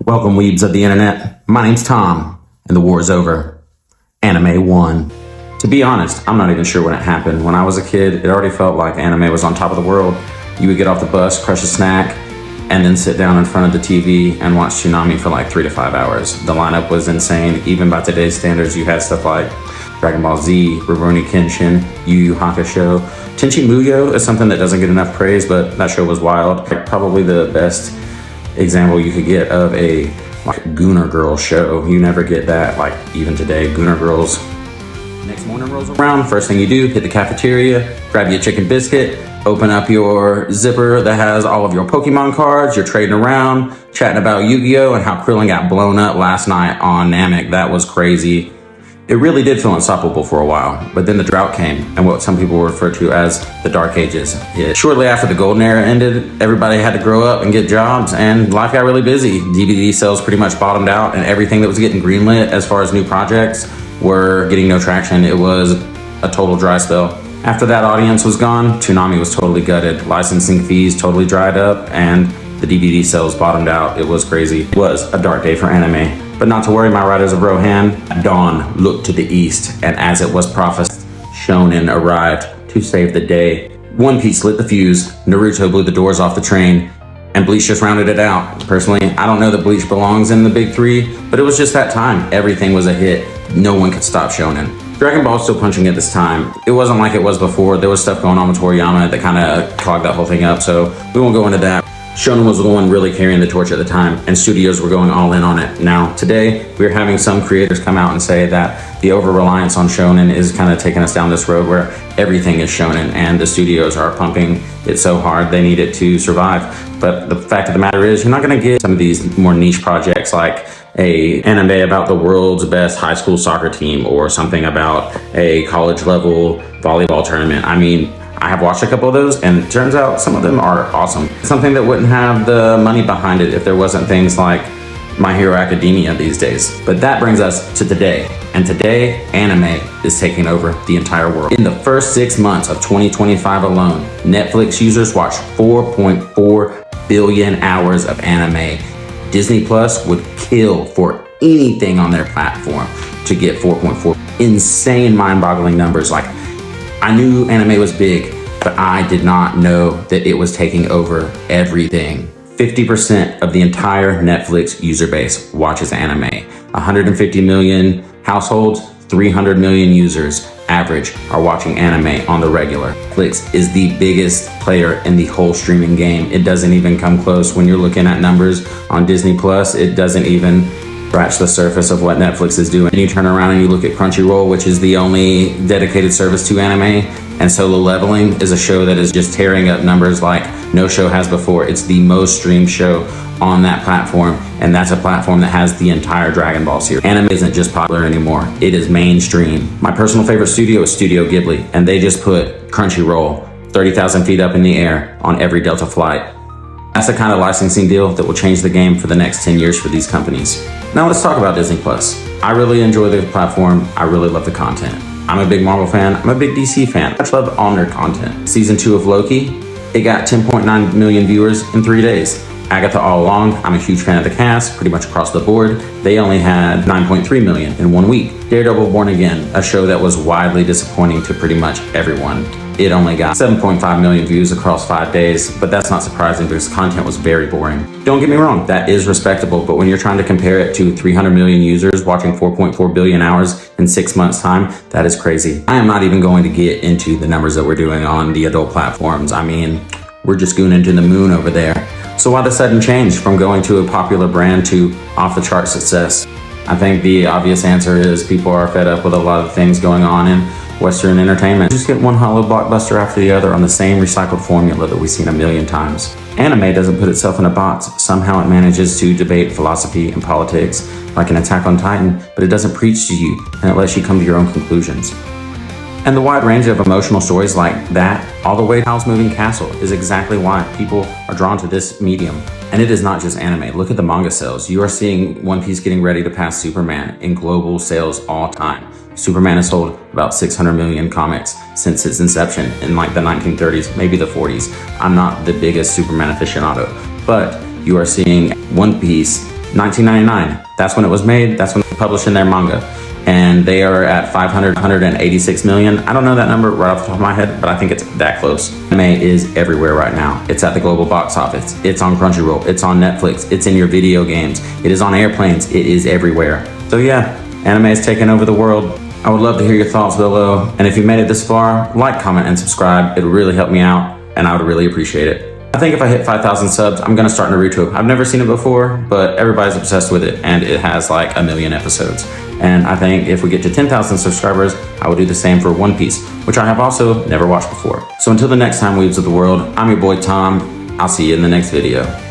Welcome, weebs of the internet. My name's Tom, and the war is over. Anime won. To be honest, I'm not even sure when it happened. When I was a kid, it already felt like anime was on top of the world. You would get off the bus, crush a snack, and then sit down in front of the TV and watch Toonami for like 3 to 5 hours. The lineup was insane. Even by today's standards, you had stuff like Dragon Ball Z, Rurouni Kenshin, Yu Yu Hakusho. Tenchi Muyo is something that doesn't get enough praise, but that show was wild. Probably the best example you could get of a Gooner Girl show. You never get that even today. Gooner Girls. Next morning rolls around, first thing you do, hit the cafeteria, grab your chicken biscuit, open up your zipper that has all of your Pokemon cards, you're trading around, chatting about Yu-Gi-Oh! And how Krillin got blown up last night on Namek. That was crazy. It really did feel unstoppable for a while, but then the drought came, and what some people refer to as the Dark Ages hit. Shortly after the Golden Era ended, everybody had to grow up and get jobs, and life got really busy. DVD sales pretty much bottomed out, and everything that was getting greenlit as far as new projects were getting no traction. It was a total dry spell. After that audience was gone, Toonami was totally gutted. Licensing fees totally dried up, and the DVD sales bottomed out. It was crazy. It was a dark day for anime. But not to worry, my riders of Rohan. Dawn looked to the east, and as it was prophesied, Shonen arrived to save the day. One Piece lit the fuse, Naruto blew the doors off the train, and Bleach just rounded it out. Personally, I don't know that Bleach belongs in the big three, but it was just that time. Everything was a hit. No one could stop Shonen. Dragon Ball still punching at this time. It wasn't like it was before. There was stuff going on with Toriyama that kind of clogged that whole thing up, so we won't go into that. Shonen was the one really carrying the torch at the time, and studios were going all in on it. Now, today, we're having some creators come out and say that the over-reliance on Shonen is kind of taking us down this road where everything is Shonen, and the studios are pumping it so hard they need it to survive. But the fact of the matter is, you're not going to get some of these more niche projects like a anime about the world's best high school soccer team or something about a college-level volleyball tournament. I mean, I have watched a couple of those, and it turns out some of them are awesome. Something that wouldn't have the money behind it if there wasn't things like My Hero Academia these days. But that brings us to today. And today, anime is taking over the entire world. In the first 6 months of 2025 alone, Netflix users watched 4.4 billion hours of anime. Disney Plus would kill for anything on their platform to get 4.4. Insane, mind-boggling numbers. I knew anime was big, but I did not know that it was taking over everything. 50% of the entire Netflix user base watches anime. 150 million households, 300 million users average are watching anime on the regular. Netflix is the biggest player in the whole streaming game. It doesn't even come close. When you're looking at numbers on Disney Plus, it doesn't even scratch the surface of what Netflix is doing. And you turn around and you look at Crunchyroll, which is the only dedicated service to anime, and Solo Leveling is a show that is just tearing up numbers like no show has before. It's the most streamed show on that platform, and that's a platform that has the entire Dragon Ball series. Anime isn't just popular anymore, it is mainstream. My personal favorite studio is Studio Ghibli, and they just put Crunchyroll 30,000 feet up in the air on every Delta flight. That's the kind of licensing deal that will change the game for the next 10 years for these companies. Now let's talk about Disney Plus. I really enjoy the platform. I really love the content. I'm a big Marvel fan. I'm a big DC fan. I just love all their content. Season 2 of Loki, it got 10.9 million viewers in 3 days. Agatha All Along, I'm a huge fan of the cast, pretty much across the board. They only had 9.3 million in 1 week. Daredevil Born Again, a show that was widely disappointing to pretty much everyone. It only got 7.5 million views across 5 days, but that's not surprising because the content was very boring. Don't get me wrong, that is respectable, but when you're trying to compare it to 300 million users watching 4.4 billion hours in 6 months' time, that is crazy. I am not even going to get into the numbers that we're doing on the adult platforms. I mean, we're just going into the moon over there. So why the sudden change from going to a popular brand to off-the-chart success? I think the obvious answer is people are fed up with a lot of things going on in Western entertainment. Just get one hollow blockbuster after the other on the same recycled formula that we've seen a million times. Anime doesn't put itself in a box. Somehow it manages to debate philosophy and politics like an Attack on Titan, but it doesn't preach to you, and it lets you come to your own conclusions. And the wide range of emotional stories like that, all the way to Howl's Moving Castle, is exactly why people are drawn to this medium. And it is not just anime. Look at the manga sales. You are seeing One Piece getting ready to pass Superman in global sales all time. Superman has sold about 600 million comics since its inception in the 1930s, maybe the 40s. I'm not the biggest Superman aficionado, but you are seeing One Piece 1999. That's when it was made. That's when they published in their manga. And they are at 586 million. I don't know that number right off the top of my head, but I think it's that close. Anime is everywhere right now. It's at the global box office. It's on Crunchyroll. It's on Netflix. It's in your video games. It is on airplanes. It is everywhere. So yeah, anime is taking over the world. I would love to hear your thoughts below. And if you made it this far, like, comment, and subscribe. It would really help me out, and I would really appreciate it. I think if I hit 5,000 subs, I'm gonna start Naruto. I've never seen it before, but everybody's obsessed with it, and it has like 1 million episodes. And I think if we get to 10,000 subscribers, I will do the same for One Piece, which I have also never watched before. So until the next time, Weebs of the world, I'm your boy Tom. I'll see you in the next video.